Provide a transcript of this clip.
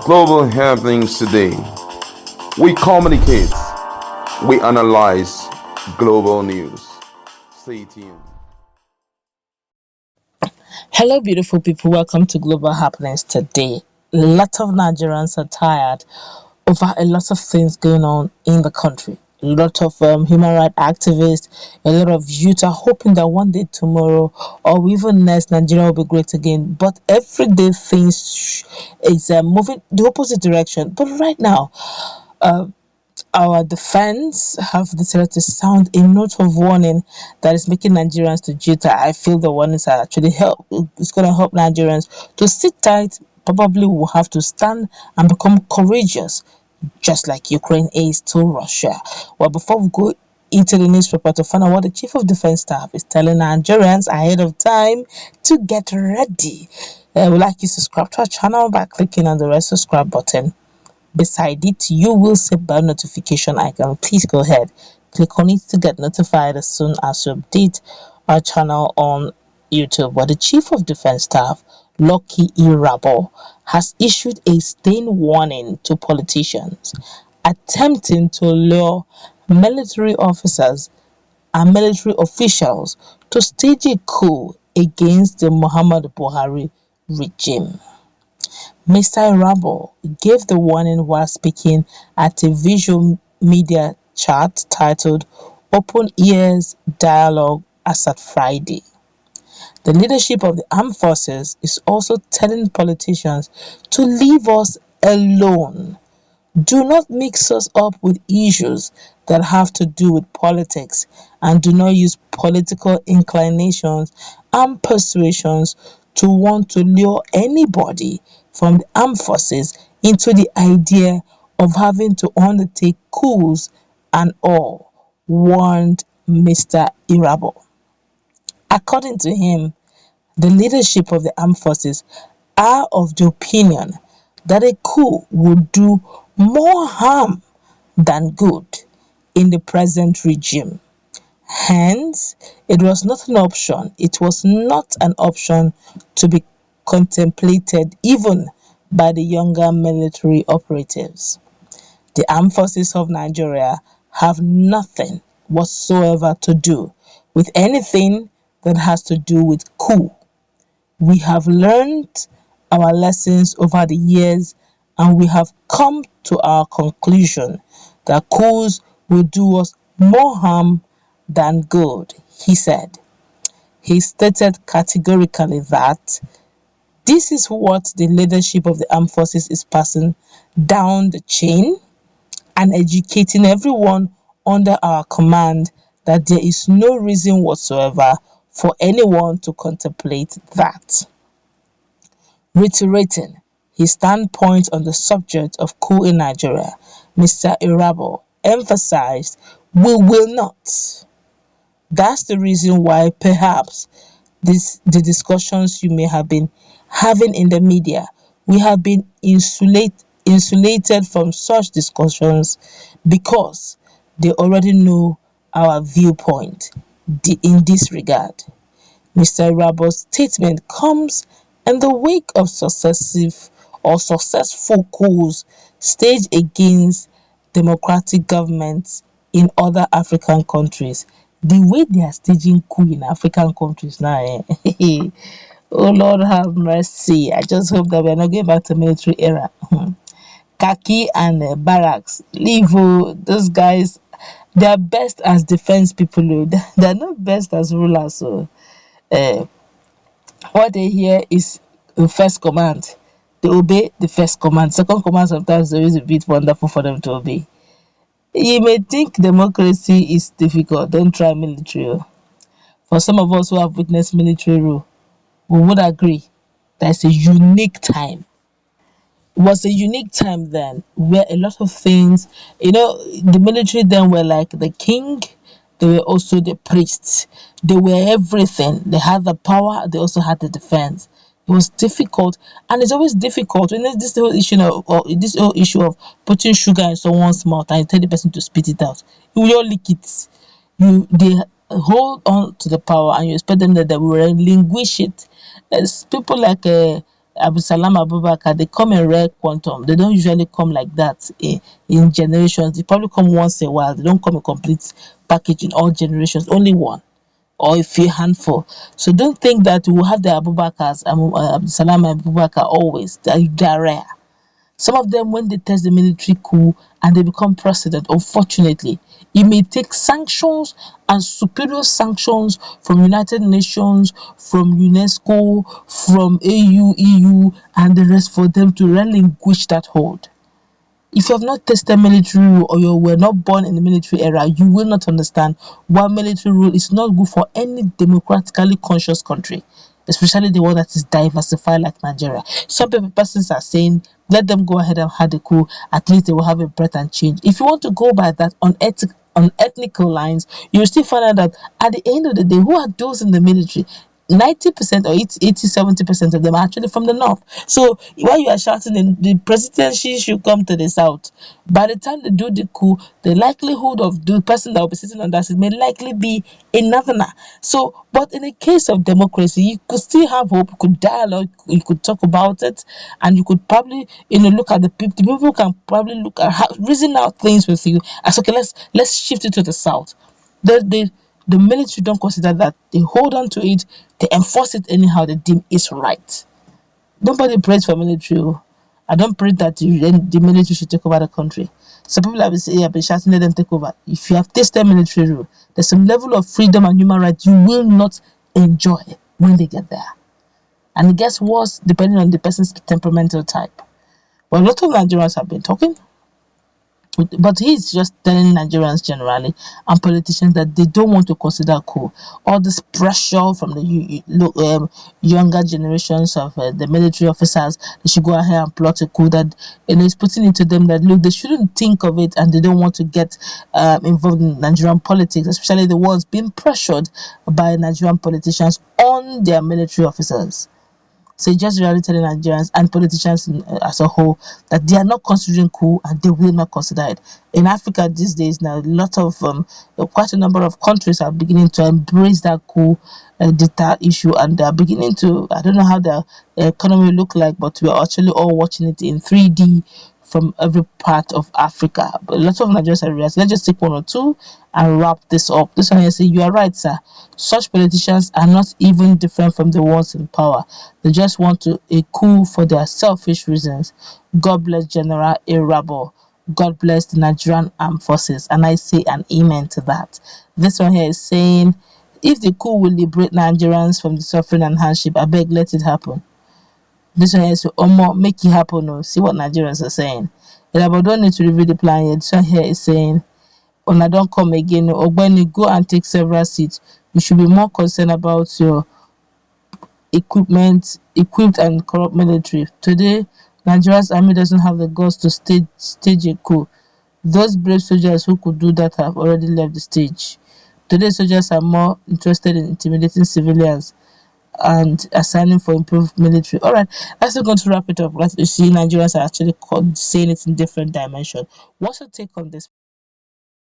Global happenings today. We communicate, we analyze global news. Stay tuned. Hello, beautiful people. Welcome to Global Happenings today. A lot of Nigerians are tired over a lot of things going on in the country. A lot of human rights activists, a lot of youth are hoping that one day tomorrow or even next Nigeria will be great again. But everyday things is moving the opposite direction. But right now, uh, our defense have decided to sound a note of warning that is making Nigerians to jitter. I feel the warnings are actually help. It's going to help Nigerians to sit tight. Probably will have to stand and become courageous, just like Ukraine is to Russia. Well, before we go into the newspaper to find out what the Chief of Defense Staff is telling Nigerians ahead of time to get ready, we'd like you to subscribe to our channel by clicking on the red subscribe button. Beside it, you will see bell notification icon. Please go ahead, click on it to get notified as soon as we update our channel on YouTube. But the Chief of Defense Staff, Lucky Irabo, has issued a stern warning to politicians attempting to lure military officers and military officials to stage a coup against the Muhammad Buhari regime. Mr. Irabo gave the warning while speaking at a visual media chat titled Open Ears Dialogue as at Friday. The leadership of the armed forces is also telling politicians to leave us alone. Do not mix us up with issues that have to do with politics, and do not use political inclinations and persuasions to want to lure anybody from the armed forces into the idea of having to undertake coups and all, warned Mr. Irabo. According to him, the leadership of the armed forces are of the opinion that a coup would do more harm than good in the present regime. Hence, it was not an option. It was not an option to be contemplated even by the younger military operatives. The armed forces of Nigeria have nothing whatsoever to do with anything that has to do with coup. We have learned our lessons over the years, and we have come to our conclusion that coups will do us more harm than good, he said. He stated categorically that this is what the leadership of the armed forces is passing down the chain and educating everyone under our command, that there is no reason whatsoever for anyone to contemplate that. Reiterating his standpoint on the subject of coup in Nigeria, Mr. Irabo emphasized, "We will not." That's the reason why perhaps the discussions you may have been having in the media, we have been insulated from such discussions because they already know our viewpoint in this regard. Mr. Irabo's statement comes in the wake of successful coups staged against democratic governments in other African countries. The way they are staging coup in African countries now, oh Lord have mercy. I just hope that we're not going back to military era. Khaki and barracks. Leave those guys. They are best as defense people. They are not best as rulers. So uh, what they hear is the first command. They obey the first command. Second command sometimes is a bit wonderful for them to obey. You may think democracy is difficult. Don't try military. For some of us who have witnessed military rule, we would agree that it's a unique time. It was a unique time then where a lot of things, the military then were like the king, they were also the priests, they were everything. They had the power, they also had the defense. It was difficult, and it's always difficult when there's this whole issue of putting sugar in someone's mouth and you tell the person to spit it out. You will all lick it. They hold on to the power and you expect them that they will relinquish it. As people like Salam Abubakar, they come in rare quantum. They don't usually come like that in generations. They probably come once in a while. They don't come a complete package in all generations. Only one or a few handful. So don't think that we will have the Abubakars, Salam Abubakar always. They're rare. Some of them, when they test the military coup and they become president, unfortunately, it may take sanctions and superior sanctions from United Nations, from UNESCO, from AU, EU, and the rest for them to relinquish that hold. If you have not tested military rule or you were not born in the military era, you will not understand why military rule is not good for any democratically conscious country, especially the one that is diversified like Nigeria. Some persons are saying, let them go ahead and have the coup, at least they will have a breath and change. If you want to go by that on ethnical lines, you will still find out that at the end of the day, who are those in the military? 90% or 70% of them are actually from the north. So while you are shouting the presidency should come to the south, by the time they do the coup, the likelihood of the person that will be sitting on that seat may likely be a northerner. So, but in the case of democracy, you could still have hope, you could dialogue, you could talk about it, and you could probably look at the people. The people can probably look at reason out things with you. As okay, let's shift it to the south. The military don't consider that. They hold on to it, they enforce it anyhow they deem is right. Nobody prays for military. Oh. I don't pray that the military should take over the country. Some people have been saying, have been shouting, let them take over. If you have tasted military rule, there's some level of freedom and human rights you will not enjoy when they get there. And it gets worse depending on the person's temperamental type. But a lot of Nigerians have been talking. But he's just telling Nigerians generally and politicians that they don't want to consider coup. All this pressure from the younger generations of the military officers, they should go ahead and plot a coup that is putting into them that look, they shouldn't think of it and they don't want to get involved in Nigerian politics, especially the ones being pressured by Nigerian politicians on their military officers. So just really telling Nigerians and politicians as a whole that they are not considering coup and they will not consider it. In Africa these days now, quite a number of countries are beginning to embrace that coup data issue, and they are beginning to, I don't know how the economy look like, but we are actually all watching it in 3D from every part of Africa. But a lot of Nigerians are realizing, let's just take one or two and wrap this up. This one here say, you are right, sir. Such politicians are not even different from the ones in power. They just want a coup for their selfish reasons. God bless General Irabo. God bless the Nigerian Armed Forces. And I say an amen to that. This one here is saying, if the coup will liberate Nigerians from the suffering and hardship, I beg, let it happen. This one is make it happen. Oh. See what Nigerians are saying. But don't need to review the plan yet. This one here is saying, I don't come again. Or when you go and take several seats, you should be more concerned about your equipped and corrupt military. Today, Nigeria's army doesn't have the guts to stage a coup. Those brave soldiers who could do that have already left the stage. Today, soldiers are more interested in intimidating civilians and assigning for improved military. All right, that's not going to wrap it up. You see, Nigerians are actually saying it in different dimensions. What's your take on this?